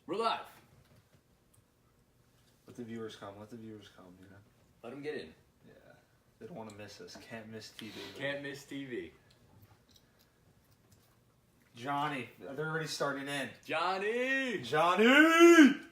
We're live. Let the viewers come. You know. Let them get in. Yeah. They don't want to miss us. Can't miss TV. Can't miss TV. Johnny, they're already starting in. Johnny!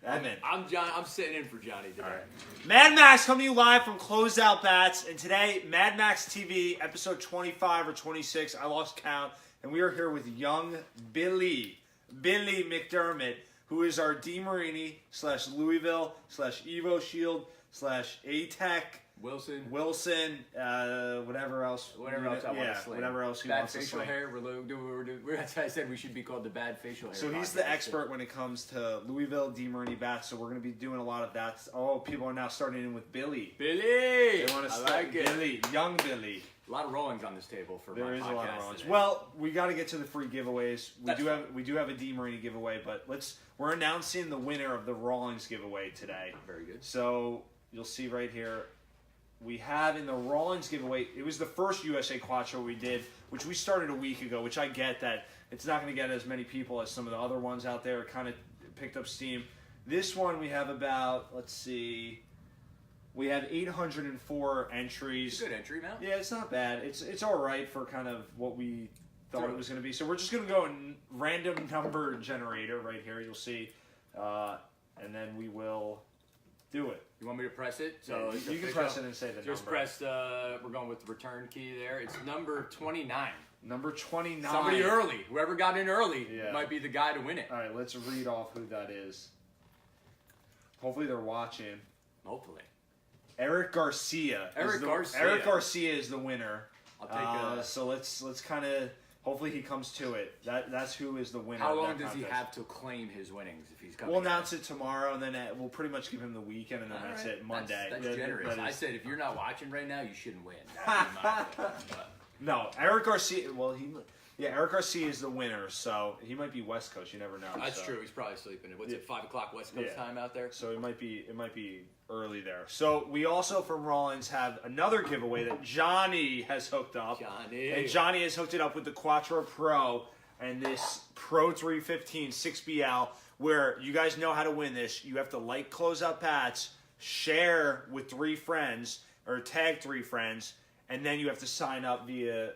Evan. I'm John. I'm sitting in for Johnny today. All right. Mad Max coming to you live from Closed Out Bats. And today, Mad Max TV, episode 25 or 26. I lost count. And we are here with young Billy McDermott, who is our DeMarini / Louisville / Evo Shield / ATEC. Wilson, whatever else. Whatever else I want to slay. Whatever else he bad wants to facial slay. hair. That's why I said we should be called the bad facial hair. So he's the expert when it comes to Louisville DeMarini bats. So we're going to be doing a lot of that. Oh, people are now starting in with Billy. They want to I start like it. Billy, young Billy. A lot of rollings on this table for There my is podcast a lot of rollings. today. Well, we got to get to the free giveaways. We That's do have a DeMarini giveaway, but we're announcing the winner of the Rawlings giveaway today. Very good. So you'll see right here. We have in the Rawlings giveaway, it was the first USA Quattro we did, which we started a week ago, which I get that it's not going to get as many people as some of the other ones out there. It kind of picked up steam. This one we have about, let's see, we have 804 entries. Good entry amount. Yeah, it's not bad. It's all right for kind of what we thought it was going to be. So we're just going to go in random number generator right here. You'll see, and then we will do it. You want me to press it? So you can press it and say the number. Just press. We're going with the return key there. It's number 29. Number 29. Somebody early. Whoever got in early Yeah. might be the guy to win it. All right, let's read off who that is. Hopefully they're watching. Hopefully. Eric Garcia. Eric Garcia. Eric Garcia is the winner. I'll take So let's kind of. Hopefully he comes to it. That's who is the winner. How of long that does he contest. have to claim his winnings if he's coming? We'll announce it tomorrow, and then we'll pretty much give him the weekend, and then that's it. Monday. That's Yeah, generous. that I is- said if you're not watching right now, you shouldn't win. But No, Eric Garcia. Well, Eric Garcia is the winner, so he might be West Coast. You never know. that's so. true. He's probably sleeping. What's it? 5 o'clock West Coast time out there. So it might be early there. So we also from Rawlings have another giveaway that Johnny has hooked up. And Johnny has hooked it up with the Quattro Pro and this Pro 315 6BL, where you guys know how to win this. You have to like Closeout Bats, share with 3 friends, or tag 3 friends, and then you have to sign up via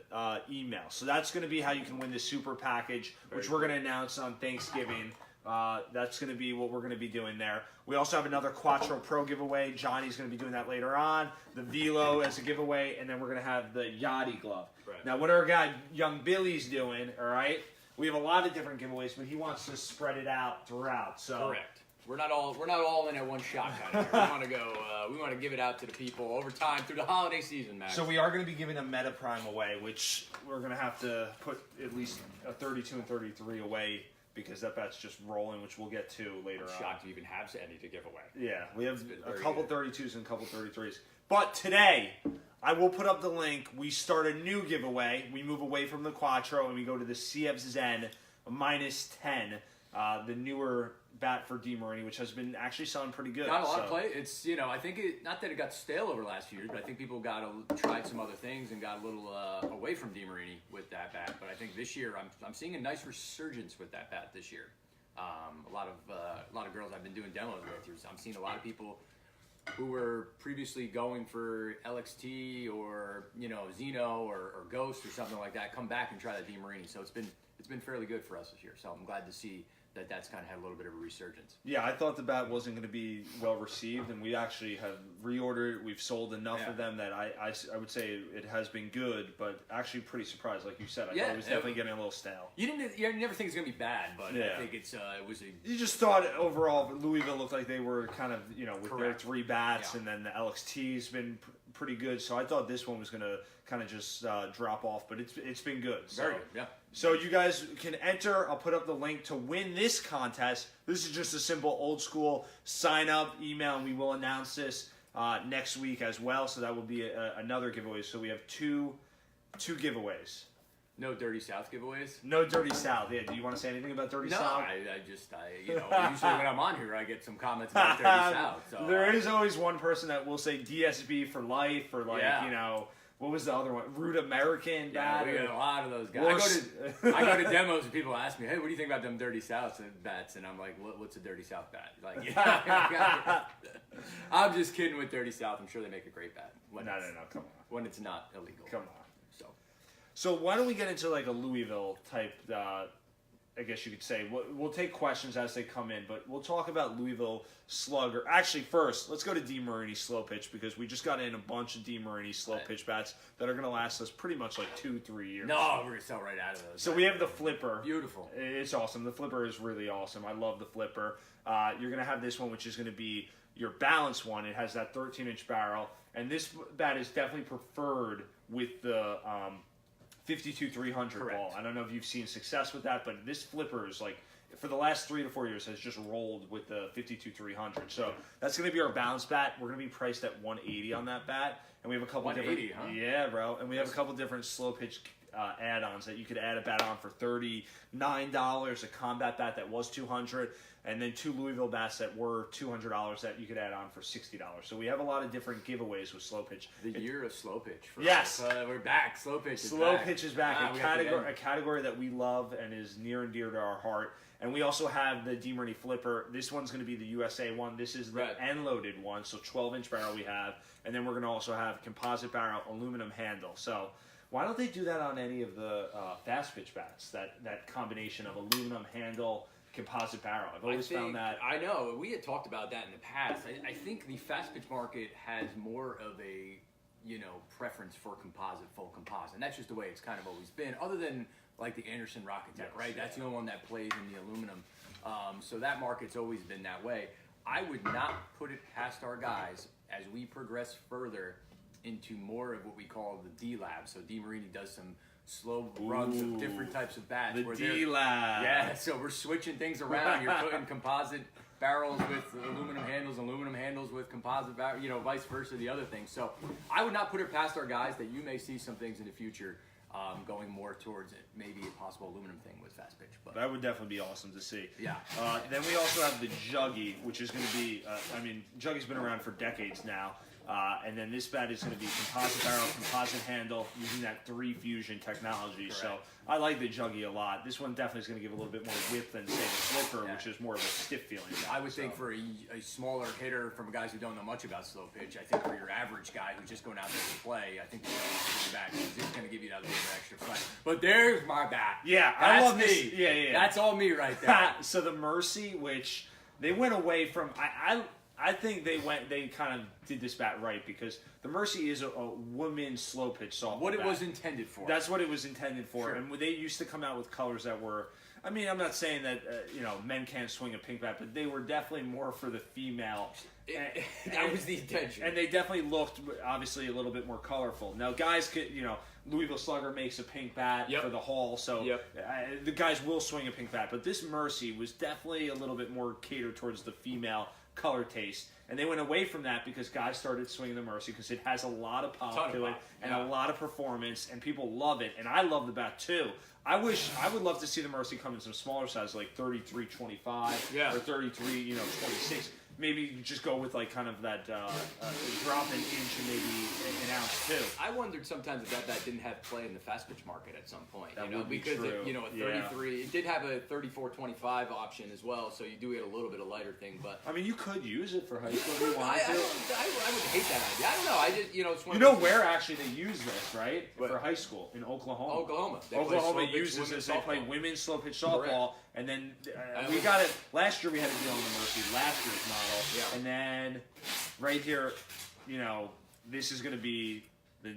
email. So that's going to be how you can win this super package, which we're going to announce on Thanksgiving. That's going to be what we're going to be doing there. We also have another Quattro Pro giveaway. Johnny's going to be doing that later on. The Velo as a giveaway, and then we're going to have the Yachty glove. Right. Now, what our guy Young Billy's doing, all right? We have a lot of different giveaways, but he wants to spread it out throughout. So correct. We're not all in at one shot kind of here. We want to go. We want to give it out to the people over time through the holiday season, Max. So we are going to be giving a Meta Prime away, which we're going to have to put at least a 32 and 33 away because that bat's just rolling, which we'll get to later on. Shocked you even have any to give away. Yeah, we have a very couple good. 32s and a couple 33s. But today, I will put up the link. We start a new giveaway. We move away from the Quattro and we go to the CF Zen -10, the newer bat for DeMarini, which has been actually selling pretty good. Got a lot of play. It's I think not that it got stale over the last few years, but I think people tried some other things and got a little away from DeMarini with that bat. But I think this year I'm seeing a nice resurgence with that bat this year. A lot of girls I've been doing demos with. I'm seeing a lot of people who were previously going for LXT or Xeno or Ghost or something like that come back and try the DeMarini. So it's been fairly good for us this year. So I'm glad to see that's kind of had a little bit of a resurgence. Yeah, I thought the bat wasn't going to be well received, and we actually have reordered. We've sold enough of them that I would say it has been good, but actually pretty surprised, like you said. I thought it was definitely getting a little stale. You never think it's going to be bad, but I think it was a... You just thought overall Louisville looked like they were kind of, with their 3 bats, and then the LXT's been pretty good, so I thought this one was going to kind of just drop off, but it's been good. So. Very good, yeah. So you guys can enter. I'll put up the link to win this contest. This is just a simple old school sign up email, and we will announce this next week as well. So that will be another giveaway. So we have two giveaways. No Dirty South giveaways? No Dirty South. Yeah. Do you want to say anything about Dirty South? No, usually when I'm on here, I get some comments about Dirty South. So. There is always one person that will say DSB for life, or what was the other one? Root American bat. We got a lot of those guys. I go to demos and people ask me, "Hey, what do you think about them Dirty South bats?" And I'm like, "What's a Dirty South bat?" Like, I'm just kidding with Dirty South. I'm sure they make a great bat. No, come on. When it's not illegal. Come on. So why don't we get into like a Louisville type? I guess you could say we'll take questions as they come in, but we'll talk about Louisville Slugger. Actually, first, let's go to DeMarini slow pitch because we just got in a bunch of DeMarini slow pitch bats that are going to last us pretty much like 2-3 years. No, we're going to sell right out of those. So we have the Flipper. Beautiful. It's awesome. The Flipper is really awesome. I love the Flipper. You're going to have this one, which is going to be your balanced one. It has that 13-inch barrel, and this bat is definitely preferred with the 52-300 ball. I don't know if you've seen success with that, but this Flipper is like, for the last 3 to 4 years, has just rolled with the 52-300. So that's going to be our balanced bat. We're going to be priced at $180 on that bat, and we have a couple different. Huh? Yeah, bro. And we have a couple different slow pitch add-ons that you could add a bat on for $39, a combat bat that was $200, and then 2 Louisville bats that were $200 that you could add on for $60. So we have a lot of different giveaways with slow pitch. The year of slow pitch. Yes, we're back. Slow pitch is slow back. pitch is back. A category that we love and is near and dear to our heart. And we also have the DeMarini Flipper. This one's going to be the USA one. This is the end-loaded one, so 12-inch barrel we have. And then we're going to also have composite barrel, aluminum handle. So why don't they do that on any of the fast pitch bats, that combination of aluminum handle, composite barrel? I've always found that. I know. We had talked about that in the past. I think the fast pitch market has more of a, preference for full composite. And that's just the way it's kind of always been, other than like the Anderson Rocket Tech, right? That's the only one that plays in the aluminum. So that market's always been that way. I would not put it past our guys as we progress further into more of what we call the D Lab. So DeMarini does some slow runs of different types of bats. The D Lab. Yeah, so we're switching things around. You're putting composite barrels with aluminum handles with composite barrels, vice versa, the other thing. So I would not put it past our guys that you may see some things in the future going more towards it, maybe a possible aluminum thing with fast pitch. But that would definitely be awesome to see. Yeah. Then we also have the Juggy, which is going to be, Juggy's been around for decades now. And then this bat is going to be composite barrel, composite handle, using that 3 fusion technology. Correct. So I like the Juggy a lot. This one definitely is going to give a little bit more width than, say, the Flipper, which is more of a stiff feeling bat. I would think for a smaller hitter, from guys who don't know much about slow pitch, I think for your average guy who's just going out there to play, I think the Juggy's back because it's going to give you that little bit extra fight. But there's my bat. Yeah, that's I love me. This. Yeah. That's all me right there. So the Mercy, which they went away from, I think they kind of did this bat right because the Mercy is a women's slow pitch softball. What it was intended for. That's what it was intended for. Sure. And they used to come out with colors that were, I'm not saying that men can't swing a pink bat, but they were definitely more for the female. That was the intention. And they definitely looked obviously a little bit more colorful. Now guys could, Louisville Slugger makes a pink bat for the Hall, so the guys will swing a pink bat. But this Mercy was definitely a little bit more catered towards the female color taste, and they went away from that because guys started swinging the Mercy because it has a lot of pop to it and a lot of performance, and people love it, and I love the bat too. I would love to see the Mercy come in some smaller size, like 33-25 or 33-26. Maybe you just go with like kind of that drop an inch and maybe an ounce too. I wondered sometimes if that didn't have play in the fast pitch market at some point. That would be because true. A 33, it did have a 34-25 option as well, so you do get a little bit of lighter thing. But you could use it for high school if you wanted to. I would hate that idea. I don't know. I just it's one. Where actually they use this, right? For high school in Oklahoma. Oklahoma uses this. They play women's slow pitch softball. And then we got it. Last year we had a deal on the Mercy, last year's model. Yeah. And then right here, this is going to be the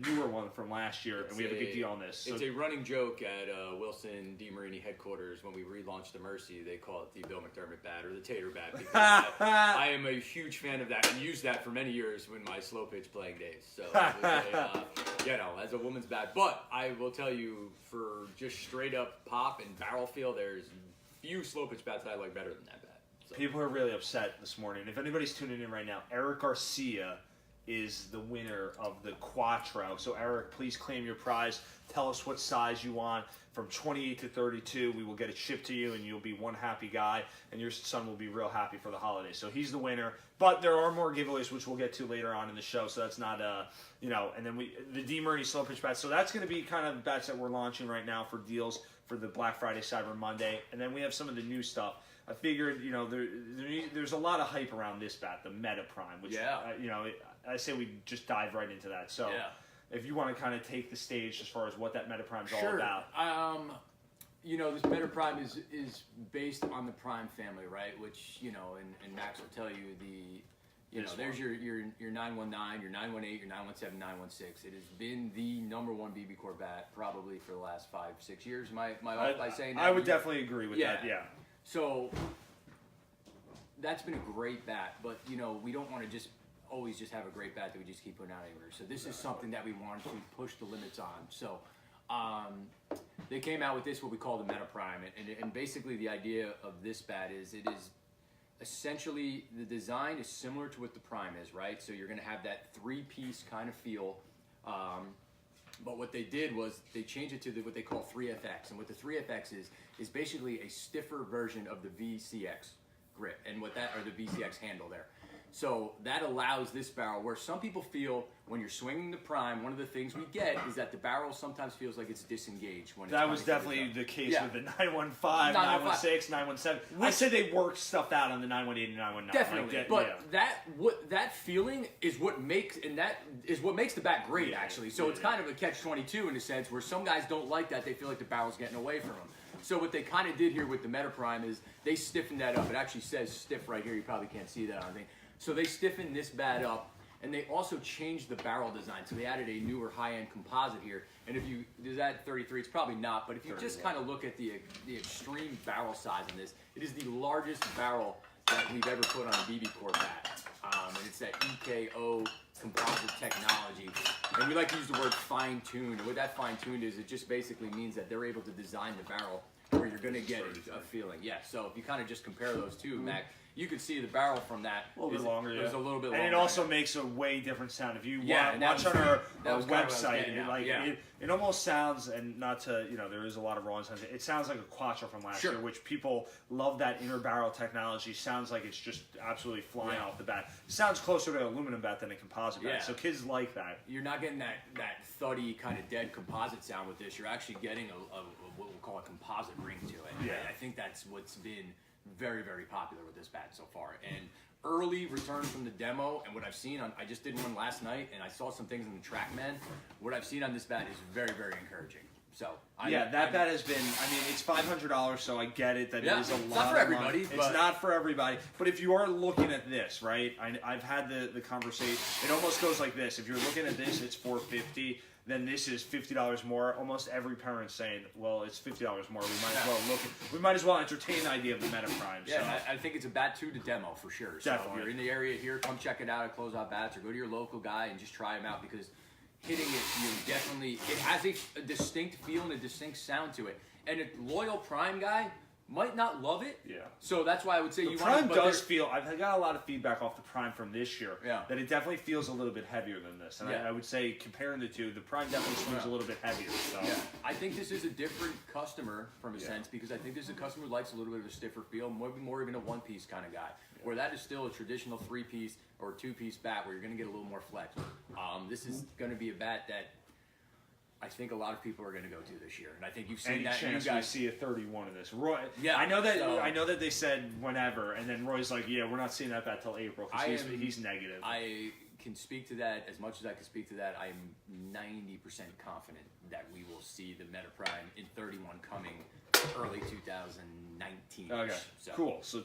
newer one from last year, and we have a good deal on this. It's a running joke at Wilson DeMarini headquarters. When we relaunched the Mercy, they call it the Bill McDermott bat or the Tater bat because I am a huge fan of that and used that for many years in my slow pitch playing days. So it was as a woman's bat. But I will tell you, for just straight up pop and barrel feel, there's few slow pitch bats that I like better than that bat. So. People are really upset this morning. If anybody's tuning in right now, Eric Garcia is the winner of the Quattro. So Eric, please claim your prize. Tell us what size you want. From 28 to 32, we will get it shipped to you, and you'll be one happy guy, and your son will be real happy for the holidays. So he's the winner. But there are more giveaways, which we'll get to later on in the show. So that's not and then the DeMarini slow pitch bats. So that's going to be kind of bats that we're launching right now for deals for the Black Friday, Cyber Monday, and then we have some of the new stuff. I figured, there's a lot of hype around this bat, the Meta Prime, which I say we just dive right into that. So. Yeah. If you want to kind of take the stage as far as what that Meta Prime is all about. This Meta Prime is based on the Prime family, right? Which, and Max will tell you there's your 919, your 918, your 917, 916. It has been the number one BB Core bat probably for the last 5-6 years. Am I off by saying that? I would definitely agree with that, yeah. So that's been a great bat, but, we don't want to always just have a great bat that we just keep putting out everywhere. So this is something that we wanted to push the limits on. So they came out with this, what we call the Meta Prime, and basically the idea of this bat is it is essentially, the design is similar to what the Prime is, right? So you're going to have that three-piece kind of feel, but what they did was they changed it to what they call 3FX, and what the 3FX is basically a stiffer version of the VCX grip, and or the VCX handle there. So that allows this barrel, where some people feel when you're swinging the Prime, one of the things we get is that the barrel sometimes feels like it's disengaged. That was definitely the case with the 915, 916, 917. I said they worked stuff out on the 918 and 919. Definitely, but that feeling is what makes the bat great, actually. So it's kind of a catch-22 in a sense, where some guys don't like that. They feel like the barrel's getting away from them. So what they kind of did here with the Meta Prime is they stiffened that up. It actually says stiff right here. You probably can't see that on the thing. So they stiffened this bat up, and they also changed the barrel design. So they added a newer high-end composite here. And is that 33? It's probably not. But if you just kind of look at the extreme barrel size on this, it is the largest barrel that we've ever put on a BB Core bat. And it's that EKO composite technology. And we like to use the word fine-tuned. And what that fine-tuned is, it just basically means that they're able to design the barrel where you're going to get a feeling. Yeah, so if you kind of just compare those two, Mac, you could see the barrel from that a little bit longer. It was a little bit longer. And it also makes a way different sound. If you watch on our website, it almost sounds, and not to, there is a lot of raw sounds. It sounds like a Quattro from last year, which people love. That inner barrel technology sounds like it's just absolutely flying off the bat. It sounds closer to an aluminum bat than a composite bat. So kids like that. You're not getting that thuddy kind of dead composite sound with this. You're actually getting what we'll call a composite ring to it. Yeah. I think that's what's been very, very popular with this bat so far. And early returns from the demo, and what I've seen I just did one last night, and I saw some things in the TrackMan. What I've seen on this bat is very, very encouraging. So that bat has been. It's $500, so I get it that it is a lot. It's not for everybody. It's not for everybody. But if you are looking at this, right? I've had the conversation. It almost goes like this: if you're looking at this, it's $450. Then this is $50 more. Almost every parent's saying, "Well, it's $50 more. We might as well entertain the idea of the Meta Prime." Yeah, so. I think it's a bat to demo for sure. So definitely. If you're in the area here, come check it out at Closeout Bats, or go to your local guy and just try them out, because hitting it, it has a distinct feel and a distinct sound to it. And a loyal Prime guy might not love it. Yeah. So that's why I would say the Prime does feel. I've got a lot of feedback off the Prime from this year. Yeah. That it definitely feels a little bit heavier than this, and I would say comparing the two, the Prime definitely swings a little bit heavier. So. Yeah. I think this is a different customer from a sense, because I think this is a customer who likes a little bit of a stiffer feel, more even a one-piece kind of guy. Yeah. Where that is still a traditional three-piece or two-piece bat where you're going to get a little more flex. This is going to be a bat that I think a lot of people are going to go to this year, and I think you've seen that. Chance you guys see a 31 of this, Roy. Yeah, I know that they said whenever, and then Roy's like, "Yeah, we're not seeing that bat till April." He's negative. I can speak to that as much as I can speak to that. I'm 90% confident that we will see the Meta Prime in 31 coming early 2019. Okay, so, cool. So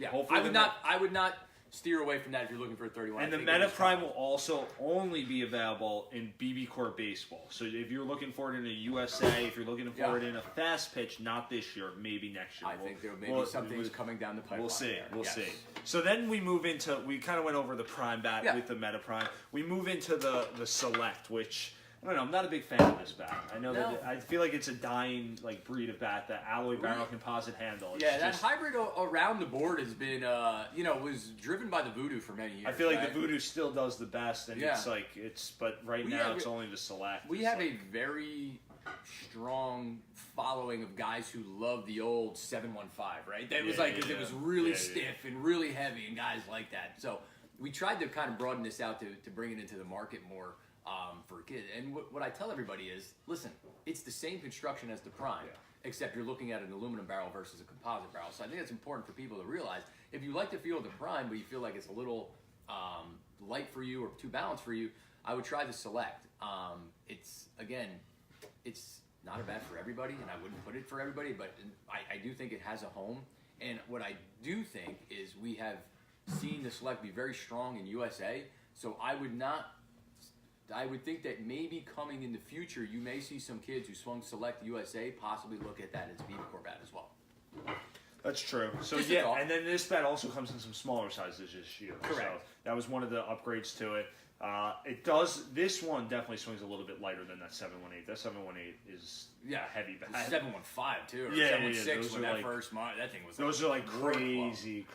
hopefully I would not steer away from that if you're looking for a 31. And the Meta Prime will also only be available in BB Core baseball. So if you're looking for it in a USA, if you're looking for it in a fast pitch, not this year, maybe next year. I think there may be some things coming down the pipeline. We'll see. We'll see. So then we move into, we kind of went over the Prime bat with the Meta Prime. We move into the Select, which I don't know. I'm not a big fan of this bat. I know No. that I feel like it's a dying like breed of bat. That alloy barrel composite handle. It's Yeah, that just, hybrid around the board has been, was driven by the Voodoo for many years. I feel like right? the Voodoo still does the best, and but right now it's only the Select. We have a very strong following of guys who love the old 715, right? That was because it was really stiff and really heavy, and guys like that. So we tried to kind of broaden this out to bring it into the market more. For kids. And what I tell everybody is, listen, it's the same construction as the Prime, except you're looking at an aluminum barrel versus a composite barrel. So I think it's important for people to realize, if you like the feel of the Prime, but you feel like it's a little light for you or too balanced for you, I would try the Select. It's not a bat for everybody, and I wouldn't put it for everybody, but I do think it has a home. And what I do think is we have seen the Select be very strong in USA, so I would think that maybe coming in the future, you may see some kids who swung Select USA possibly look at that as a BB Corp bat as well. That's true. So Just and then this bat also comes in some smaller sizes this year. Correct. So that was one of the upgrades to it. This one definitely swings a little bit lighter than that 718. That 718 is a heavy bat. 715 too, or 716 Those when are that first that thing was. Those are like crazy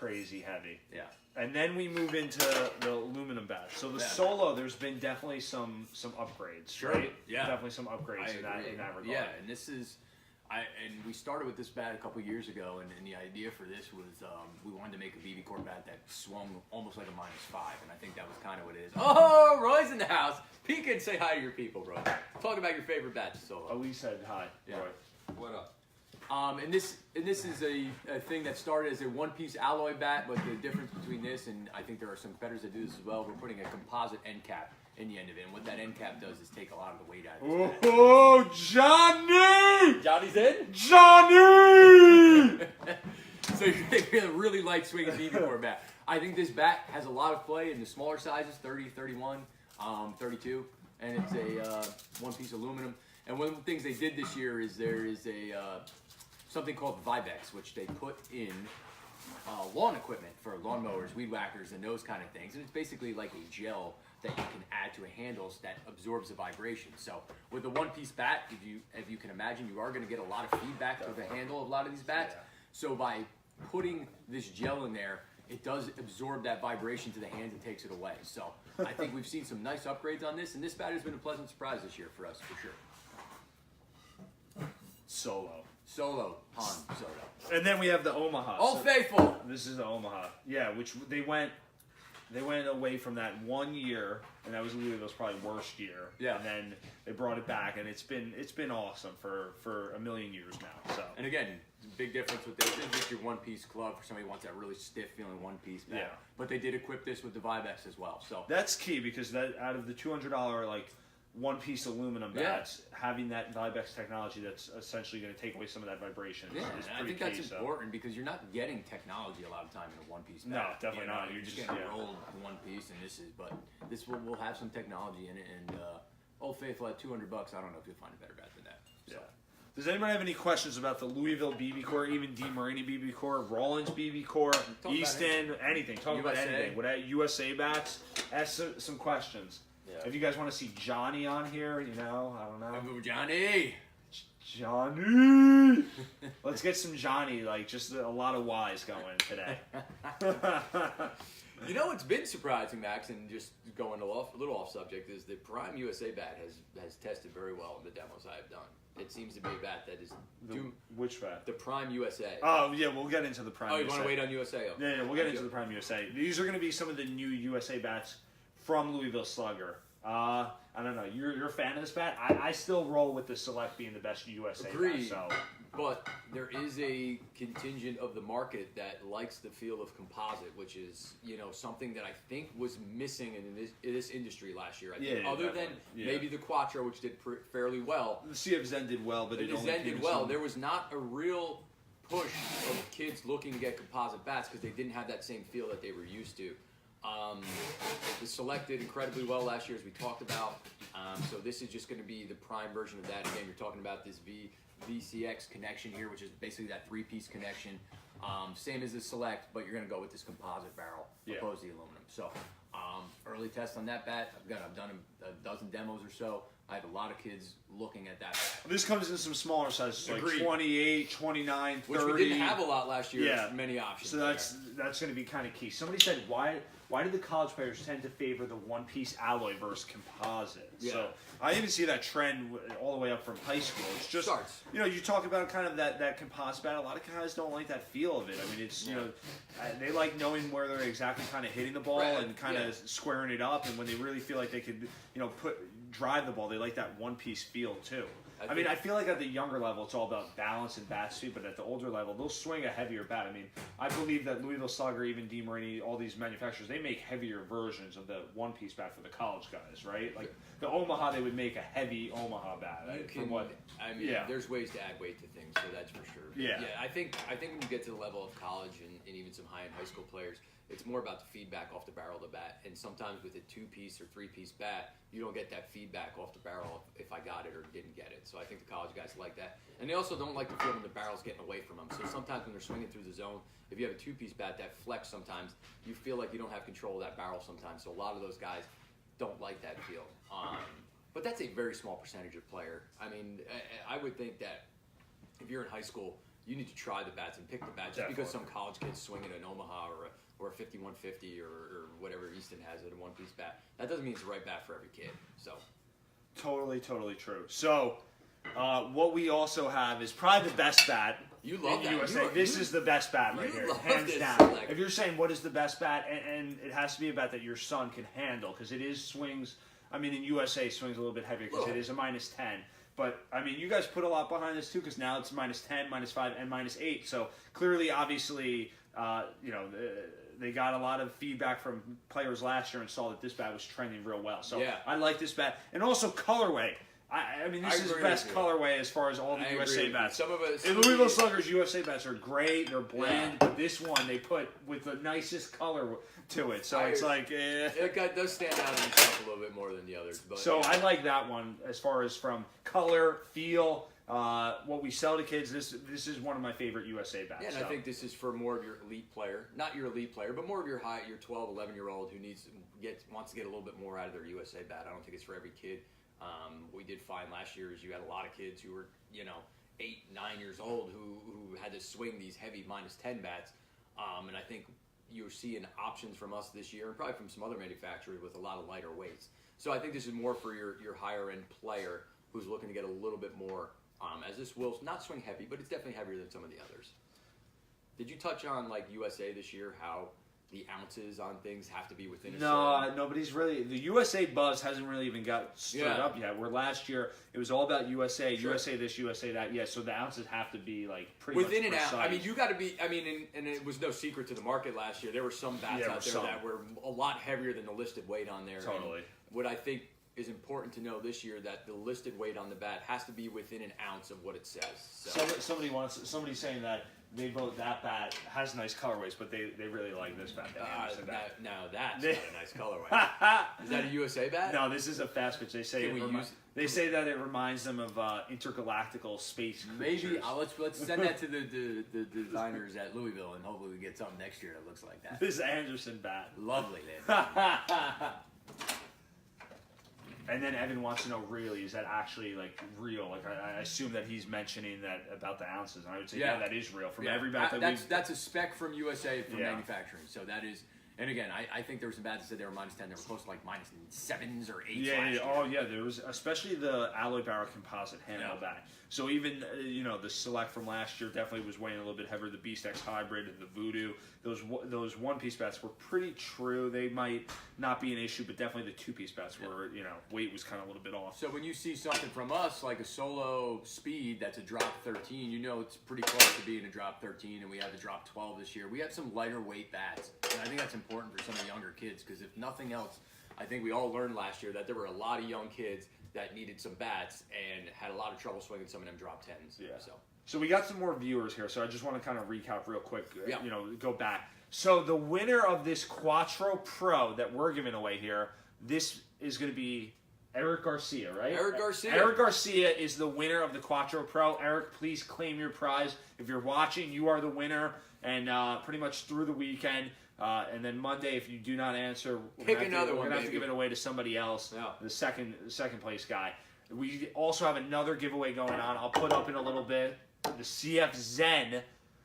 heavy. Yeah. And then we move into the aluminum bat. So the Solo, there's been definitely some upgrades, right? Yeah. Definitely some upgrades in that regard. Yeah, and this is, and we started with this bat a couple years ago, and the idea for this was we wanted to make a BB Corp bat that swung almost like a -5, and I think that was kind of what it is. Oh, Roy's in the house. Peek and say hi to your people, Roy. Talk about your favorite bats, Solo. Elise said hi, Yeah. Roy. What up? And this is a thing that started as a one-piece alloy bat, but the difference between this, and I think there are some competitors that do this as well, we're putting a composite end cap in the end of it. And what that end cap does is take a lot of the weight out of it. Oh, Johnny! Johnny's in? Johnny! So you're making a really light swinging BB Corp bat. I think this bat has a lot of play in the smaller sizes, 30, 31, 32, and it's a one-piece aluminum. And one of the things they did this year is there is something called Vibex, which they put in lawn equipment for lawnmowers, weed whackers, and those kind of things. And it's basically like a gel that you can add to a handle that absorbs the vibration. So with a one-piece bat, if you can imagine, you are going to get a lot of feedback to the handle of a lot of these bats. Yeah. So by putting this gel in there, it does absorb that vibration to the hands and takes it away. So I think we've seen some nice upgrades on this, and this bat has been a pleasant surprise this year for us, for sure. Solo, Han Soto. And then we have the Omaha. Old Faithful. This is the Omaha. Yeah, which they went away from that 1 year, and that was Louisville's probably worst year. Yeah. And then they brought it back, and it's been awesome for a million years now. So. And again, big difference with this is just your one-piece glove for somebody who wants that really stiff feeling one-piece bat. Yeah. But they did equip this with the Vibex as well. So That's key because that out of the $200 like one-piece aluminum bats, having that Vibex technology that's essentially going to take away some of that vibration is and I pretty think that's key, important because you're not getting technology a lot of time in a one-piece bat. No, definitely not. You're just getting rolled one piece, and this will have some technology in it. And Old Faithful at $200, I don't know if you'll find a better bat than that. So. Yeah. Does anybody have any questions about the Louisville BB Corps, even DeMarini BB Corps, Rollins BB Corps, Easton, anything? Talk about anything. What USA bats? Ask some questions. Yeah. If you guys want to see Johnny on here, I don't know. Johnny! Johnny! Let's get some Johnny, just a lot of Y's going today. What's been surprising, Max, and just going a little off subject, is the Prime USA bat has tested very well in the demos I have done. It seems to be a bat that is... Which bat? The Prime USA. Oh, yeah, we'll get into the Prime USA. Oh, you want to wait on USA? Yeah, we'll get into the Prime USA. These are going to be some of the new USA bats from Louisville Slugger. I don't know. You're a fan of this bat? I still roll with the Select being the best USA Agreed. bat. So. But there is a contingent of the market that likes the feel of composite, which is, something that I think was missing in this industry last year. I think, other than maybe the Quattro, which did fairly well. The Sea of Zen did well, but it only Zen did well. There was not a real push of kids looking to get composite bats because they didn't have that same feel that they were used to. The Select did incredibly well last year, as we talked about. So this is just going to be the Prime version of that. Again, you're talking about this VCX connection here, which is basically that three-piece connection. Same as the Select, but you're going to go with this composite barrel opposed to the aluminum. So early test on that bat. I've done a dozen demos or so. I have a lot of kids looking at that bat. This comes in some smaller sizes, like Agreed. 28, 29, 30. Which we didn't have a lot last year. Yeah. Many options. So that's going to be kind of key. Somebody said, why do the college players tend to favor the one-piece alloy versus composite? Yeah. So I even see that trend all the way up from high school. It's just, Starts. you talk about kind of that composite bat. A lot of guys don't like that feel of it. I mean, it's, they like knowing where they're exactly kind of hitting the ball Right. and kind of squaring it up. And when they really feel like they could, drive the ball, they like that one-piece feel too. I mean, I feel like at the younger level, it's all about balance and bat speed, but at the older level, they'll swing a heavier bat. I mean, I believe that Louisville, Slugger, even DeMarini, all these manufacturers, they make heavier versions of the one-piece bat for the college guys, right? Like the Omaha, they would make a heavy Omaha bat. There's ways to add weight to things, so that's for sure. Yeah. I think when you get to the level of college and even some high-end high school players, it's more about the feedback off the barrel of the bat. And sometimes with a 2-piece or 3-piece bat, you don't get that feedback off the barrel if I got it or didn't get it. So I think the college guys like that. And they also don't like the feel when the barrel's getting away from them. So sometimes when they're swinging through the zone, if you have a 2-piece bat, that flex sometimes, you feel like you don't have control of that barrel sometimes. So a lot of those guys don't like that feel. But that's a very small percentage of player. I mean, I would think that if you're in high school, you need to try the bats and pick the bats. Just because some college kid's swinging an Omaha or a 5150 or whatever Easton has at a one-piece bat, that doesn't mean it's the right bat for every kid. So Totally true. So what we also have is probably the best bat you love in that. USA. This is the best bat right here, love hands this down. selection. If you're saying what is the best bat, and it has to be a bat that your son can handle, because it is swings. I mean, in USA, swings a little bit heavier because it is a -10. But, I mean, you guys put a lot behind this, too, because now it's -10, -5, and -8. So, clearly, obviously, they got a lot of feedback from players last year and saw that this bat was trending real well. So, I like this bat. And also, colorway. I mean, this is best colorway as far as all the USA bats. Some of us, Louisville Sluggers USA bats are great. They're bland. But this one, they put with the nicest color to it. So, it's like... It does stand out in itself a little bit more than the others. But, so, I like that one as far as from color, feel, what we sell to kids. This is one of my favorite USA bats. Yeah, and I think this is for more of your elite player. Not your elite player, but more of your 12, 11-year-old who wants to get a little bit more out of their USA bat. I don't think it's for every kid. We did find last year is you had a lot of kids who were, 8, 9 years old who had to swing these heavy -10 bats. And I think you're seeing options from us this year and probably from some other manufacturers with a lot of lighter weights. So I think this is more for your higher end player who's looking to get a little bit more, as this will not swing heavy, but it's definitely heavier than some of the others. Did you touch on like USA this year, how the ounces on things have to be within a certain... Nobody's really... The USA buzz hasn't really even got stood up yet. Where last year, it was all about USA, USA this, USA that. Yeah, so the ounces have to be, like, pretty within much precise. An ounce. I mean, you got to be... I mean, and it was no secret to the market last year. There were some bats out there that were a lot heavier than the listed weight on there. Totally. And what I think is important to know this year that the listed weight on the bat has to be within an ounce of what it says. So. Somebody's saying that they vote that bat has nice colorways, but they really like this bat. Now that's not a nice colorway. Is that a USA bat? No, this is a fast pitch. They say that it reminds them of intergalactical space creatures. Maybe let's send that to the designers at Louisville, and hopefully we get something next year that looks like that. This Anderson bat. Lovely, man. And then Evan wants to know, really, is that actually like real? Like I assume that he's mentioning that about the ounces, and I would say, that is real from every bat that's a spec from USA for manufacturing. So that is, and again, I think there were some bats that said they were -10. They were close to like -7s or 8s. Yeah. There was especially the alloy barrel composite handle bat. So even the Select from last year definitely was weighing a little bit heavier. The Beast X Hybrid and the Voodoo, those one-piece bats were pretty true. They might not be an issue, but definitely the two-piece bats were weight was kind of a little bit off. So when you see something from us like a Solo Speed that's a drop 13, it's pretty close to being a drop 13, and we had the drop 12 this year. We have some lighter weight bats, and I think that's important for some of the younger kids because if nothing else, I think we all learned last year that there were a lot of young kids that needed some bats and had a lot of trouble swinging some of them drop 10s. Yeah. So we got some more viewers here, so I just want to kind of recap real quick, go back. So the winner of this Quattro Pro that we're giving away here, this is going to be Eric Garcia, right? Eric Garcia. Eric Garcia is the winner of the Quattro Pro. Eric, please claim your prize. If you're watching, you are the winner, and pretty much through the weekend. And then Monday, if you do not answer, we're going to have to give it away to somebody else, the second place guy. We also have another giveaway going on. I'll put up in a little bit. The CF Zen.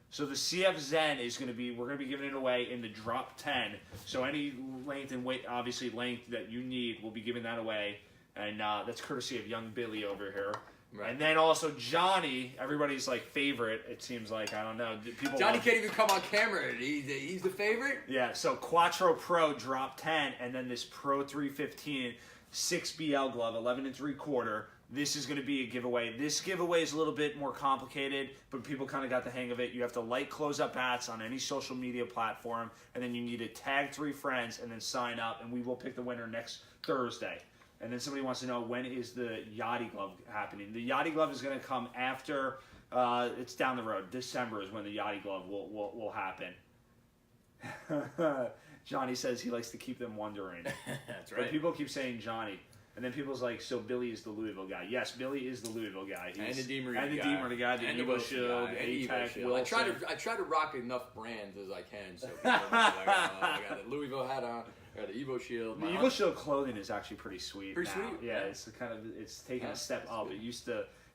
So the CF Zen is going to be, we're going to be giving it away in the drop 10. So any length and weight, obviously length that you need, we'll be giving that away. And that's courtesy of young Billy over here. Right. And then also Johnny, everybody's like favorite, it seems like. I don't know. People Johnny can't even come on camera. He's the favorite? Yeah, so Quattro Pro drop 10, and then this Pro 315 6BL glove, 11 3/4. This is going to be a giveaway. This giveaway is a little bit more complicated, but people kind of got the hang of it. You have to like Close Up Bats on any social media platform, and then you need to tag 3 friends and then sign up, and we will pick the winner next Thursday. And then somebody wants to know, when is the Yachty glove happening? The Yachty glove is going to come after, it's down the road. December is when the Yachty glove will happen. Johnny says he likes to keep them wondering. That's right. But people keep saying Johnny. And then people's like, so Billy is the Louisville guy. Yes, Billy is the Louisville guy. And the DeMarie guy. And the DeMarie guy, the Evo Shield, ATAC, Wilson. I try to rock enough brands as I can. So people know I got the Louisville hat on. I got the Evo Shield. The Evo Shield clothing is actually pretty sweet. Pretty now. sweet. Yeah, it's taken a step up.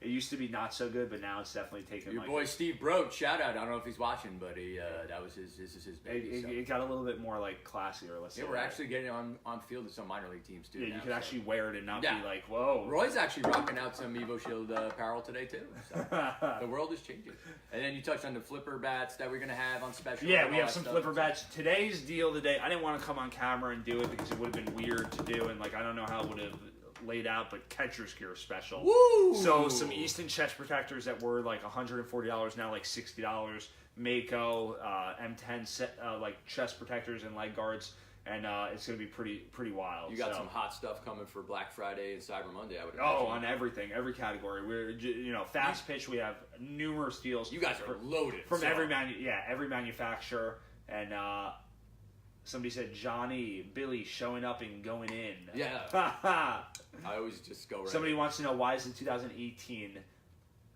It used to be not so good, but now it's definitely taken. Your boy Steve Broach, shout out. I don't know if he's watching, but that was his baby. It got a little bit more like classier. Let's say. Yeah, we're actually getting on field with some minor league teams too. Yeah, now, you could actually wear it and not be like, whoa. Roy's actually rocking out some Evo Shield apparel today too. So the world is changing. And then you touched on the flipper bats that we're gonna have on special. Yeah, we have some flipper bats. Today's deal today. I didn't want to come on camera and do it because it would have been weird to do, and like I don't know how it would have laid out, but catcher's gear special. Woo! So some Easton chest protectors that were like $140, now like $60. Mako M10 like chest protectors and leg guards, and it's gonna be pretty wild. You got some hot stuff coming for Black Friday and Cyber Monday, I would imagine. Oh, on everything, every category. We're fast pitch. We have numerous deals. You guys are loaded from every manufacturer, and somebody said Johnny, Billy showing up and going in. Yeah. I always just go right. Somebody wants to know, why is the 2018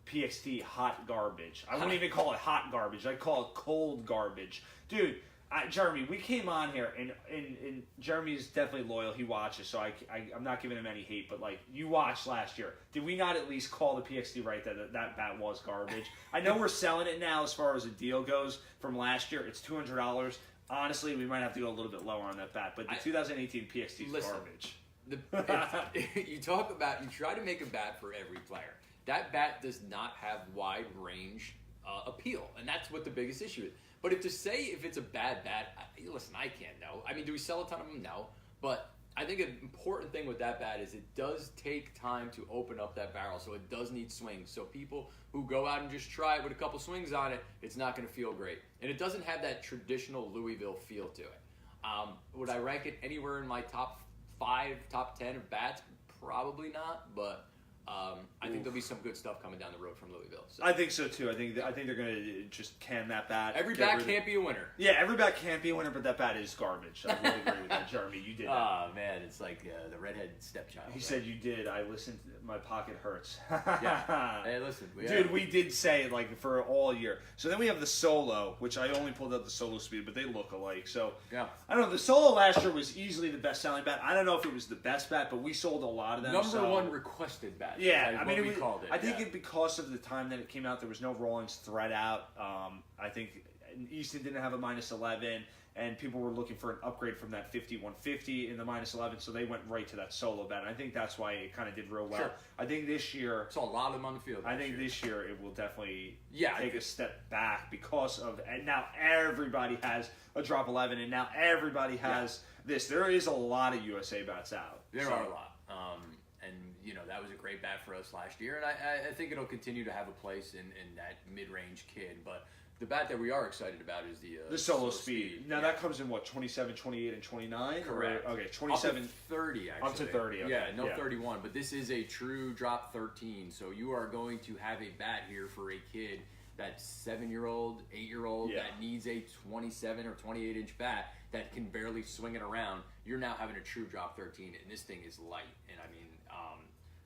PXT hot garbage? I wouldn't even call it hot garbage. I'd call it cold garbage. Dude, Jeremy, we came on here, and Jeremy's definitely loyal. He watches, so I'm not giving him any hate, but like, you watched last year. Did we not at least call the PXT right that bat was garbage? I know we're selling it now as far as the deal goes from last year. It's $200. Honestly, we might have to go a little bit lower on that bat, but the 2018 PXT is garbage. You try to make a bat for every player. That bat does not have wide range appeal, and that's what the biggest issue is. But if it's a bad bat, listen, I can't know. I mean, do we sell a ton of them? No. But I think an important thing with that bat is it does take time to open up that barrel, so it does need swings. So people who go out and just try it with a couple swings on it, it's not going to feel great. And it doesn't have that traditional Louisville feel to it. Would I rank it anywhere in my top 5, top 10 of bats? Probably not, but I think there'll be some good stuff coming down the road from Louisville. So. I think so too. I think they're going to just can that bat. Every bat can't be a winner. Yeah, every bat can't be a winner, but that bat is garbage. I really agree with that, Jeremy. You did that. Oh man, it's like the redhead stepchild. He said you did. I listened. My pocket hurts. Yeah. Hey, listen, we did say like for all year. So then we have the Solo, which I only pulled out the Solo Speed, but they look alike. So yeah, I don't know. The Solo last year was easily the best selling bat. I don't know if it was the best bat, but we sold a lot of them. Number one requested bat. Yeah, I mean, called it. I think because of the time that it came out, there was no Rollins thread out. I think Easton didn't have a -11, and people were looking for an upgrade from that 50-150 in the -11, so they went right to that Solo bat. And I think that's why it kind of did real well. Sure. I think this year, saw a lot of them on the field. I think this year it will definitely take a step back because of, and now everybody has a drop 11, and now everybody has this. There is a lot of USA bats out. There are a lot. And that was a great bat for us last year, and I think it'll continue to have a place in that mid-range kid. But the bat that we are excited about is the Solo Speed. Now that comes in what, 27, 28, and 29? Correct. Okay, 27. Up to 30, actually. Up to 30, okay. Yeah, 31. But this is a true drop 13, so you are going to have a bat here for a kid that's 7-year-old, 8-year-old that needs a 27 or 28-inch bat that can barely swing it around. You're now having a true drop 13, and this thing is light. And I mean,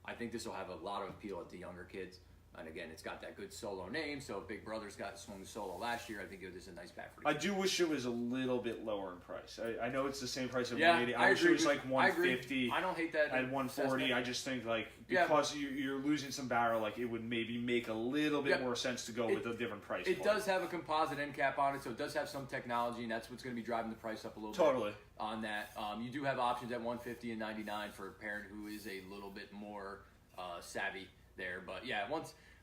I think this will have a lot of appeal at the younger kids. And again, it's got that good solo name. So if Big Brother's got swung solo last year, I think it was a nice bat for the I kid. do wish it was a little bit lower in price. I know it's the same price at Yeah, 180. I I wish agree it was with- like 150. I don't hate that. At 140, I just think like Yeah. because you're losing some barrel, like it would maybe make a little bit Yeah. more sense to go with a different price. It point. does have a composite end cap on it, so it does have some technology, and that's what's going to be driving the price up a little Totally. bit on that. You do have options at 150 and 99 for a parent who is a little bit more savvy there. But yeah,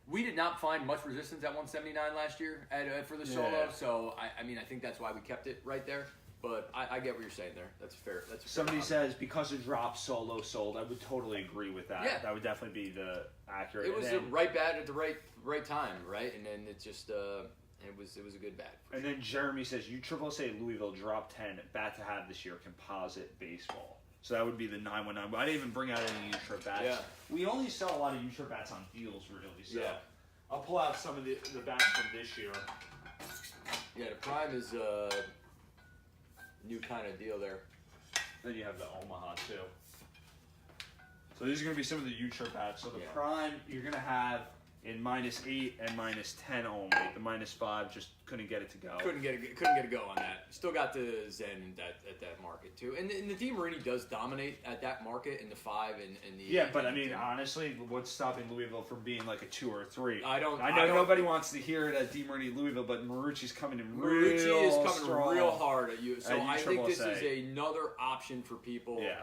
we did not find much resistance at 179 last year for the solo, Yeah. so I mean I think that's why we kept it right there. But I get what you're saying there. That's fair. That's a fair Somebody comment. says because it dropped solo sold. I would totally agree with that. Yeah. That would definitely be the accurate. It was and the then, right bat at the right time, right? And then it just it was a good bat. and then Jeremy says USSSA Louisville drop 10 bat to have this year composite baseball. So that would be the 919. But I didn't even bring out any U-Trip bats. Yeah. We only sell a lot of U-Trip bats on deals, really. So Yeah. I'll pull out some of the bats from this year. Yeah, the prime is new kind of deal there. Then you have the Omaha too. So these are going to be some of the U-Trip bats. So the Yeah. prime you're going to have in -8 and -10 only. The -5 just couldn't get it to go. Couldn't get a go on that. Still got the Zen at that market too, and the DeMarini does dominate at that market in the 5 and the Yeah, but I and mean, the- honestly, what's stopping Louisville from being like a 2 or a 3? I know don't- nobody wants to hear it at DeMarini Louisville, but Marucci's coming in real Marucci is coming strong. real hard at you. So At I think this USSSA. is another option for people Yeah.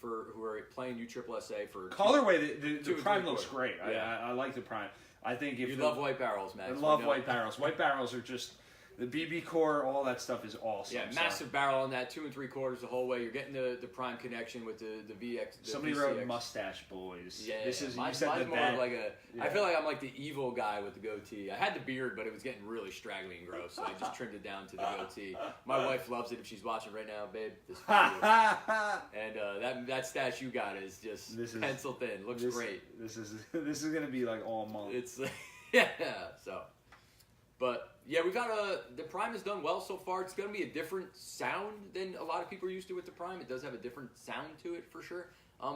who are playing USSSA for Colorway, two the and prime three looks quarter. great. Yeah. I like the prime. I think if You love white barrels, Max. I we love know. white barrels. White barrels are just the BB core. All that stuff is awesome. Yeah, So massive barrel on that, 2 3/4 the whole way. You're getting the prime connection with the VX. The somebody VCX. wrote Mustache Boys. Yeah, This is you mine's said the more bet. of like a. I Yeah. feel like I'm like the evil guy with the goatee. I had the beard, but it was getting really straggly and gross, so I just trimmed it down to the goatee. My wife loves it. If she's watching right now, babe, this is for you. And that stash you got is just This is- pencil thin. Looks great. This is gonna be like all month. It's yeah. So, but yeah, we got the prime has done well so far. It's gonna be a different sound than a lot of people are used to with the prime. It does have a different sound to it for sure.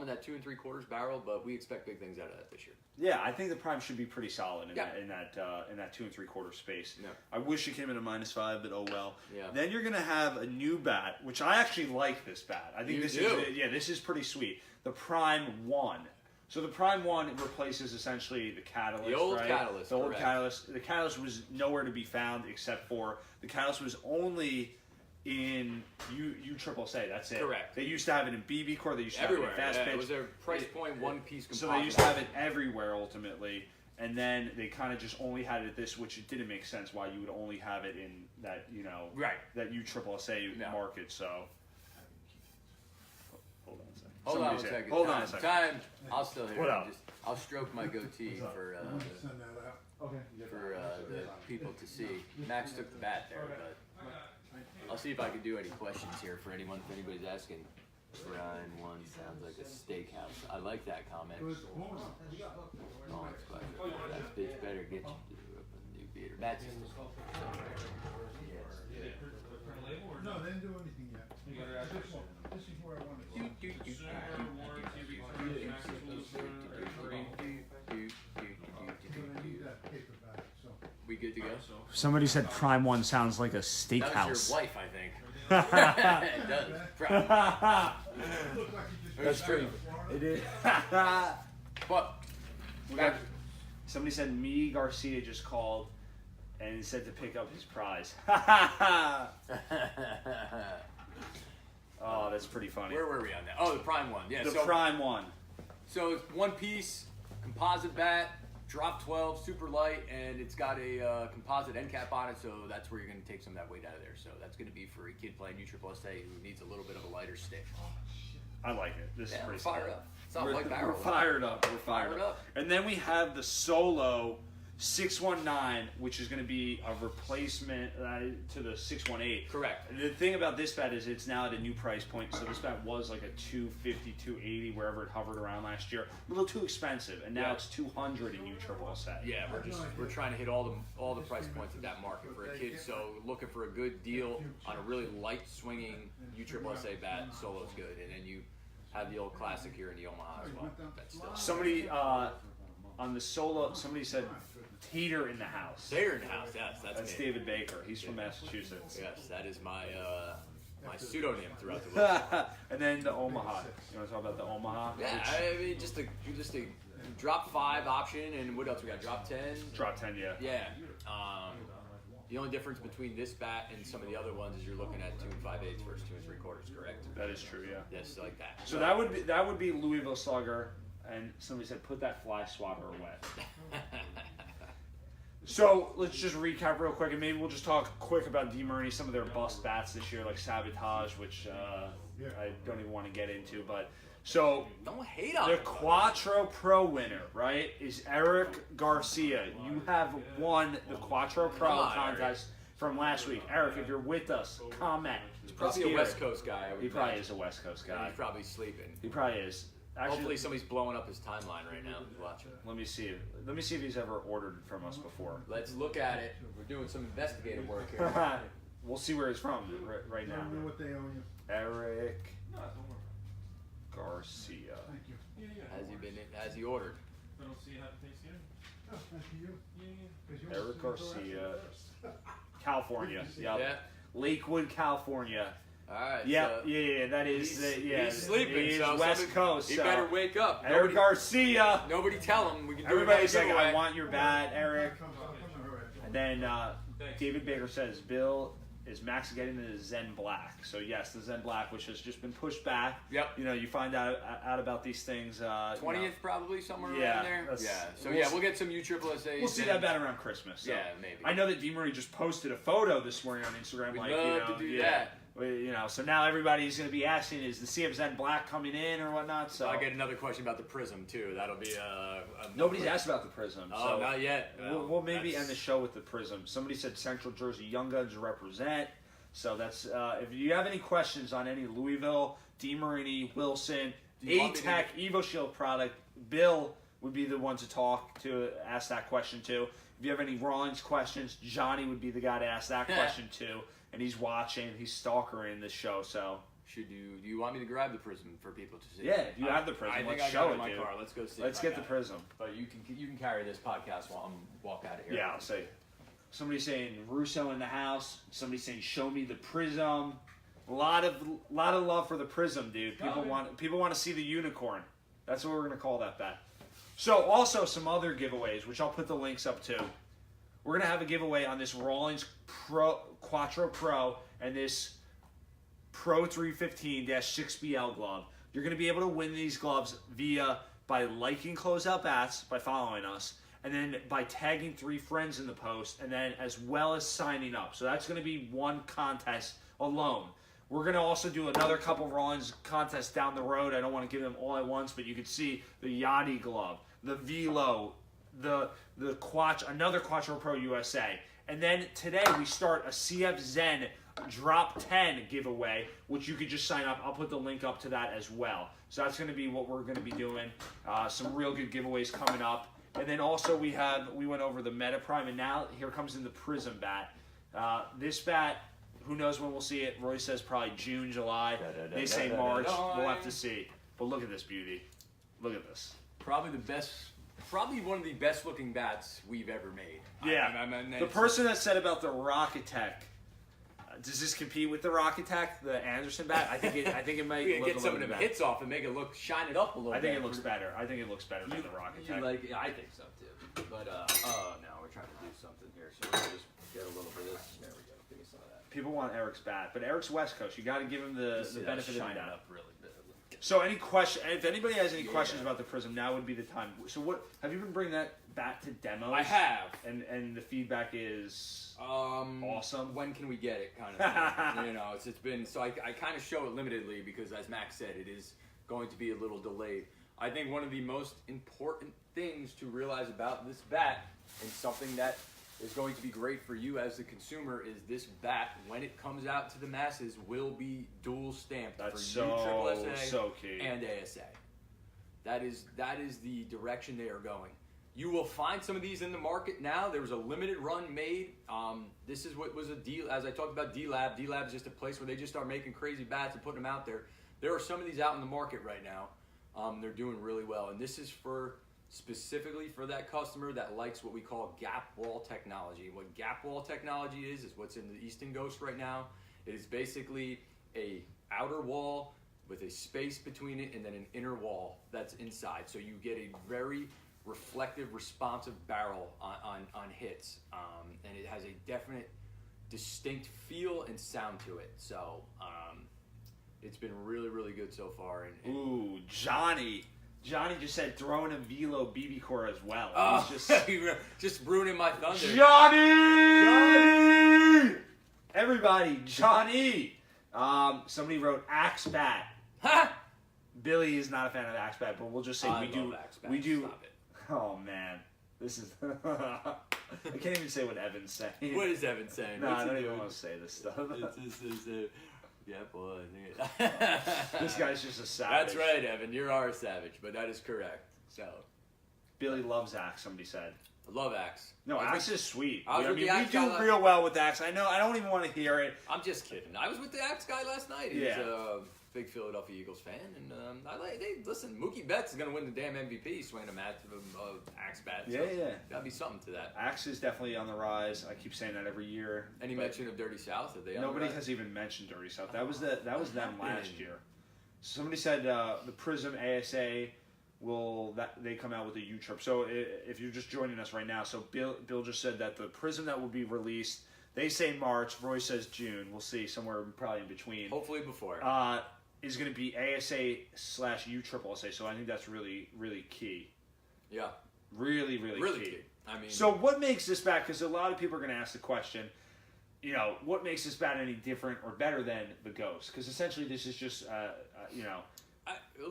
In that 2 3/4 barrel, but we expect big things out of that this year. Yeah, I think the prime should be pretty solid in Yeah. that 2 3/4 space. Yeah. I wish it came in a -5, but oh well. Yeah. Then you're gonna have a new bat, which I actually like this bat. I think You this do? is this is pretty sweet. The Prime 1. So the Prime 1 replaces essentially the Catalyst, The old right? Catalyst, The old correct. Catalyst. The Catalyst was nowhere to be found except for the Catalyst was only in USSSA. That's it. Correct. They used to have it in BB core. They used to Everywhere. have it in Fast Yeah, Pitch. it was a price point, one piece composite. So they used to have it everywhere ultimately, and then they kind of just only had it at this, which it didn't make sense why you would only have it in that Right. that USSSA No. market. So hold on a second. Hold on Somebody's a here. second. Hold on a second. Time. I'll still hear What it. up? I'll stroke my goatee for I'm gonna send that out. Okay. the people to see. Max took the bat there, but I'll see if I can do any questions here for anyone. If anybody's asking, Brian one sounds like a steakhouse. I like that comment. It was warm. Oh, it's quite good. That bitch better get you to a new beater. That's just No, they didn't do anything yet. This is where I wanted to. I need that paper back, so. we good to go? Somebody said Prime 1 sounds like a That was your wife, I think. It does. Looked like you just. That's true. It is. But We got, somebody said me Garcia just called and said to pick up his prize. Oh, that's pretty funny. where were we on that? Oh, the prime one. Yeah. The so Prime 1. So it's one piece, composite bat, drop 12, super light, and it's got a composite end cap on it, so that's where you're going to take some of that weight out of there. So that's going to be for a kid playing USSSA who needs a little bit of a lighter stick. I like it. This is Yeah, pretty we're fired solid. up. It's not We're, white barrel. we're fired up. We're fired Fired up. up. And then we have the Solo 619, which is going to be a replacement to the 618. Correct. The thing about this bat is it's now at a new price point. So this bat was like a 250, 280, wherever it hovered around last year. A little too expensive, and now Yeah. it's 200 in USSSA. Yeah, we're trying to hit all the price points at that market for a kid. So looking for a good deal on a really light swinging USSSA bat, Solo's good, and then you have the old classic here in the Omaha as well. That's still on the solo, somebody said Tater in the house. Tater in the house, yes, that's me. David Baker. He's from Massachusetts. Yes, that is my my pseudonym throughout the world. And then the Omaha. You want to talk about the Omaha? Yeah, I mean, just a drop 5 option, and what else we got? Drop 10. Drop 10, yeah. Yeah. The only difference between this bat and some of the other ones is you're looking at 2 5/8 versus 2 3/4, correct? That is true, yeah. Yes, like that. So that would be Louisville Slugger, and somebody said put that fly swatter away. So let's just recap real quick, and maybe we'll just talk quick about DeMarini, some of their bust bats this year, like Sabotage, which I don't even want to get into. But so don't hate on the Quattro Pro winner, right, is Eric Garcia. You have won the Quattro Pro contest from last week. Eric, if you're with us, comment. He's probably a West Coast guy. He probably is a West Coast guy. He's probably sleeping. He probably is. Actually, hopefully somebody's blowing up his timeline right now. Watching. Let me see. Let me see if he's ever ordered from us before. Let's look at it. We're doing some investigative work here. We'll see where he's from right now. I don't know what they owe you. Eric Garcia. Thank you. Has he ordered? I don't see you happy Thanksgiving. Oh, thank you. 'Cause you Eric were supposed to Garcia. go after California. Yep. Yeah. Lakewood, California. All right. Yep. So Yeah. That is. he's sleeping. He's so West Coast. He so. better wake up. Eric Garcia. Nobody tell him. We can do Everybody's another like, giveaway. I want your bat, Eric. I'll come to her after. And then David Baker says, Bill, is Max getting the Zen Black? So yes, the Zen Black, which has just been pushed back. Yep. You know, you find out about these things. 20th probably somewhere Yeah, around there. that's- Yeah. So we'll we'll get some USSSAs. We'll see that bat around Christmas. So. Yeah, maybe. I know that DeMarini just posted a photo this morning on Instagram. We'd like, love to do yeah, that. You know, so now everybody's going to be asking, is the CF Zen Black coming in or whatnot? So I get another question about the Prism too. That'll be nobody's asked about the Prism. Oh, so not yet. We'll maybe end the show with the Prism. Somebody said Central Jersey Young Guns represent. So that's if you have any questions on any Louisville, DeMarini, Wilson, A-Tech, Evo Shield product, Bill would be the one to ask that question to. If you have any Rollins questions, Johnny would be the guy to ask that question to. And he's watching, he's stalkering this show, so. Do you want me to grab the Prism for people to see? Yeah, if you have the Prism, I think let's I show got it it, in my dude. car. Let's go see. Let's get the Prism. But you can carry this podcast while I'm walk out of here. Yeah, I'll say. Somebody saying Russo in the house. Somebody saying show me the Prism. A lot of love for the Prism, dude. People want to see the unicorn. That's what we're gonna call that bat. So also some other giveaways, which I'll put the links up to. We're gonna have a giveaway on this Rawlings Quattro Pro and this Pro 315-6BL glove. You're going to be able to win these gloves by liking Closeout Bats, by following us, and then by tagging 3 friends in the post, and then as well as signing up. So that's going to be one contest alone. We're going to also do another couple of Rollins contests down the road. I don't want to give them all at once, but you can see the Yachty glove, the Velo, another Quattro Pro USA. And then today we start a CF Zen Drop 10 giveaway, which you could just sign up. I'll put the link up to that as well. So that's going to be what we're going to be doing. Some real good giveaways coming up. And then also we went over the Meta Prime, and now here comes in the Prism bat. This bat, who knows when we'll see it. Roy says probably June, July. They say March. We'll have to see. But look at this beauty. Look at this. Probably one of the best looking bats we've ever made. Yeah. The person that said about the Rocket Tech, does this compete with the Rocket Tech, the Anderson bat? I think it might. We can get some of them hits off and make it shine it up a little bit. I think it looks better. I think it looks better than the Rocket Tech. I think so too. But now we're trying to do something here, so we're gonna just get a little bit of this. There we go. Give me some of that. People want Eric's bat, but Eric's West Coast. You got to give him the benefit of the doubt. Up really bit. So if anybody has any questions about the Prism, now would be the time. So what have you been bringing that bat to demos? I have, and the feedback is awesome. When can we get it? Kind of thing. It's been so I kind of show it limitedly because, as Max said, it is going to be a little delayed. I think one of the most important things to realize about this bat, and something that is going to be great for you as the consumer, is this bat, when it comes out to the masses, will be dual stamped for USSSA key. and ASA. That is the direction they are going. You will find some of these in the market now. There was a limited run made. This is what was a deal, as I talked about D-Lab. D-Lab is just a place where they just start making crazy bats and putting them out there. There are some of these out in the market right now. They're doing really well, and this is for specifically for that customer that likes what we call gap wall technology. What gap wall technology is what's in the Easton Ghost right now. It is basically a outer wall with a space between it and then an inner wall that's inside. So you get a very reflective, responsive barrel on hits. And it has a definite, distinct feel and sound to it. So it's been really, really good so far. And Ooh, Johnny just said throw in a Velo BB core as well. Oh, He's just ruining my thunder. Johnny! Everybody, Johnny! Somebody wrote Axe Bat. Ha! Billy is not a fan of Axe Bat, but we'll just say I love Axe Bat. we do. Stop it. Oh man, this is. I can't even say what Evan's saying. What is Evan saying? No, What's I he don't even doing? want to say this stuff. Yeah, boy. This guy's just a savage. That's right, Evan. You are a savage, but that is correct. So, Billy loves Axe. Somebody said. I love Axe. No, Axe is sweet. I was I with mean, the we Axe do guy real well with Axe. I know. I don't even want to hear it. I'm just kidding. I was with the Axe guy last night. He's a big Philadelphia Eagles fan, and listen. Mookie Betts is going to win the damn MVP swinging a match of Axe Bat. So gotta be something to that. Axe is definitely on the rise. I keep saying that every year. Any mention of Dirty South? Are they Nobody has even mentioned Dirty South. That was them last year. Somebody said the Prism ASA they come out with a U-Trip. So if you're just joining us right now, so Bill just said that the Prism that will be released, they say March, Roy says June. We'll see, somewhere probably in between. Hopefully before. Is going to be ASA/U-Triple-SA. So I think that's really, really key. Yeah. Really, really key. I mean, so what makes this bat? Because a lot of people are going to ask the question, what makes this bat any different or better than the Ghost? Because essentially this is just,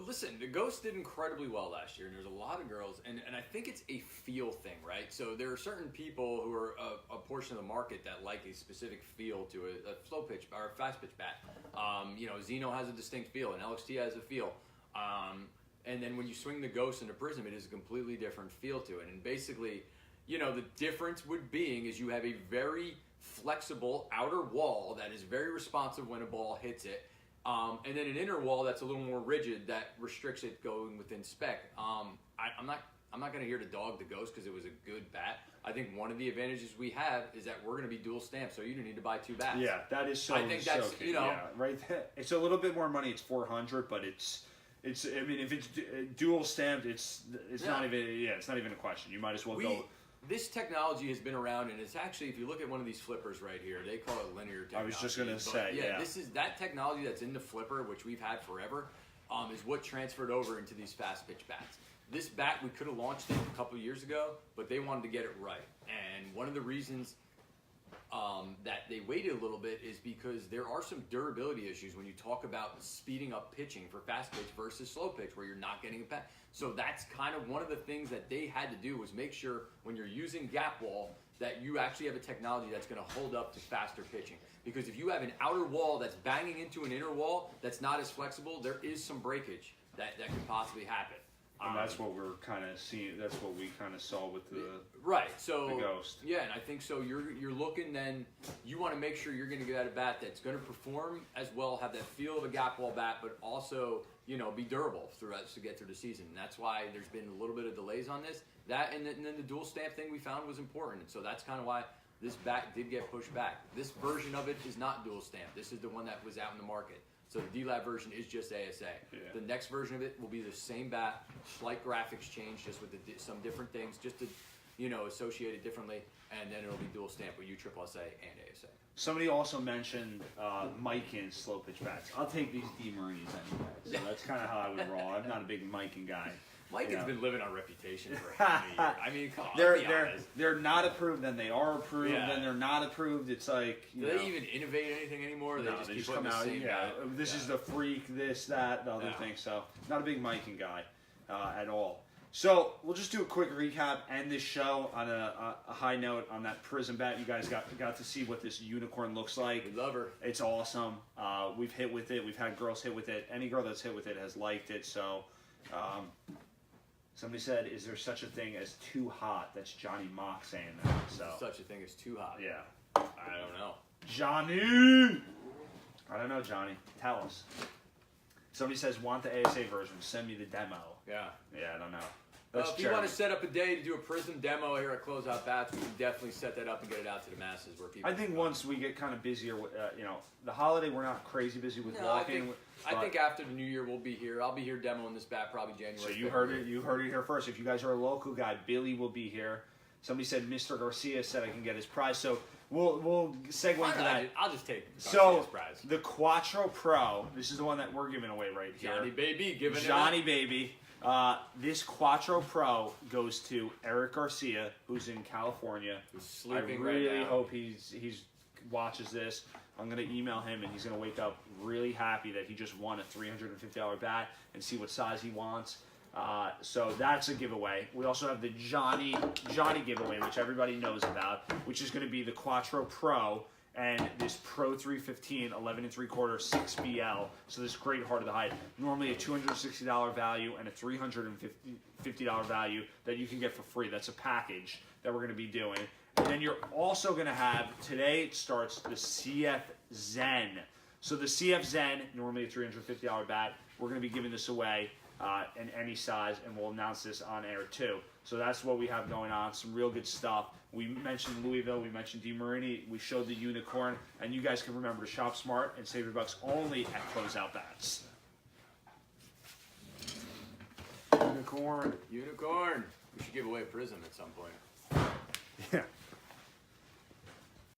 listen, the Ghost did incredibly well last year, and there's a lot of girls, and I think it's a feel thing, right? So there are certain people who are a portion of the market that like a specific feel to a slow pitch or a fast pitch bat. Zeno has a distinct feel, and LXT has a feel. And then when you swing the Ghost and the Prism, it is a completely different feel to it. And basically, the difference is you have a very flexible outer wall that is very responsive when a ball hits it. And then an inner wall that's a little more rigid that restricts it going within spec. I'm not going to here to dog the Ghost because it was a good bat. I think one of the advantages we have is that we're going to be dual stamped, so you don't need to buy two bats. Yeah, that is so. I think that's so key. Yeah, right. It's a little bit more money. It's $400, but it's. I mean, if it's dual stamped, it's not even. Yeah, it's not even a question. You might as well go. This technology has been around, and it's actually, if you look at one of these flippers right here, they call it linear technology. I was just going to say, this is that technology that's in the flipper, which we've had forever, is what transferred over into these fast pitch bats. This bat, we could have launched it a couple years ago, but they wanted to get it right. And one of the reasons that they waited a little bit is because there are some durability issues when you talk about speeding up pitching for fast pitch versus slow pitch, where you're not getting a bat. So that's kind of one of the things that they had to do was make sure when you're using gap wall that you actually have a technology that's going to hold up to faster pitching. Because if you have an outer wall that's banging into an inner wall that's not as flexible, there is some breakage that could possibly happen. And that's what we're kind of seeing. That's what we kind of saw with the So the Ghost. Yeah, and I think so. You're looking then. You want to make sure you're going to get at a bat that's going to perform as well, have that feel of a gap wall bat, but also be durable throughout to get through the season. And that's why there's been a little bit of delays on this. That and then the dual stamp thing we found was important, and so that's kind of why this bat did get pushed back. This version of it is not dual stamp. This is the one that was out in the market. So the D-Lab version is just ASA. Yeah. The next version of it will be the same bat, slight graphics change, just with some different things, just to associate it differently, and then it'll be dual stamp with U-Triple-SA and ASA. Somebody also mentioned Mikan slow pitch bats. I'll take these D-Marinis anyway. So that's kind of how I would roll. I'm not a big Mikan guy. Mikan's been living on reputation for how many years? I mean, come on, they're not approved, then they are approved, then they're not approved. It's like do they even innovate anything anymore? No, they just come out. This is the freak, this, that, the other thing. So not a big Mikan guy at all. So we'll just do a quick recap, end this show on a high note on that Prism bat. You guys got to see what this unicorn looks like. We love her. It's awesome. We've hit with it. We've had girls hit with it. Any girl that's hit with it has liked it. So. Somebody said, is there such a thing as too hot? That's Johnny Mock saying that. So such a thing as too hot. Yeah. I don't know. Johnny! I don't know, Johnny. Tell us. Somebody says, want the ASA version. Send me the demo. Yeah. Yeah, I don't know. If you want to set up a day to do a Prism demo here at Closeout Bats, we can definitely set that up and get it out to the masses where people. I think once we get kind of busier, with, the holiday, we're not crazy busy with walking. I think after the new year we'll be here. I'll be here demoing this bat probably January. So you heard it. You heard it here first. If you guys are a local guy, Billy will be here. Somebody said Mr. Garcia said I can get his prize. So we'll segue into that. I'll just take Garcia's prize. The Quattro Pro. This is the one that we're giving away right here. Johnny Baby giving Johnny Baby. This Quattro Pro goes to Eric Garcia, who's in California. Who's sleeping I really right now. hope he's watches this. I'm gonna email him, and he's gonna wake up really happy that he just won a $350 bat and see what size he wants. So that's a giveaway. We also have the Johnny giveaway, which everybody knows about, which is going to be the Quattro Pro and this Pro 315 11 3/4 6BL. So this great heart of the height. Normally a $260 value and a $350 value that you can get for free. That's a package that we're going to be doing. And then you're also going to have, today it starts the CF Zen. So the CF Zen, normally a $350 bat, we're going to be giving this away in any size, and we'll announce this on air too. So that's what we have going on. Some real good stuff. We mentioned Louisville, we mentioned DeMarini, we showed the unicorn, and you guys can remember to shop smart and save your bucks only at Closeout Bats. Unicorn. We should give away a Prism at some point. Yeah.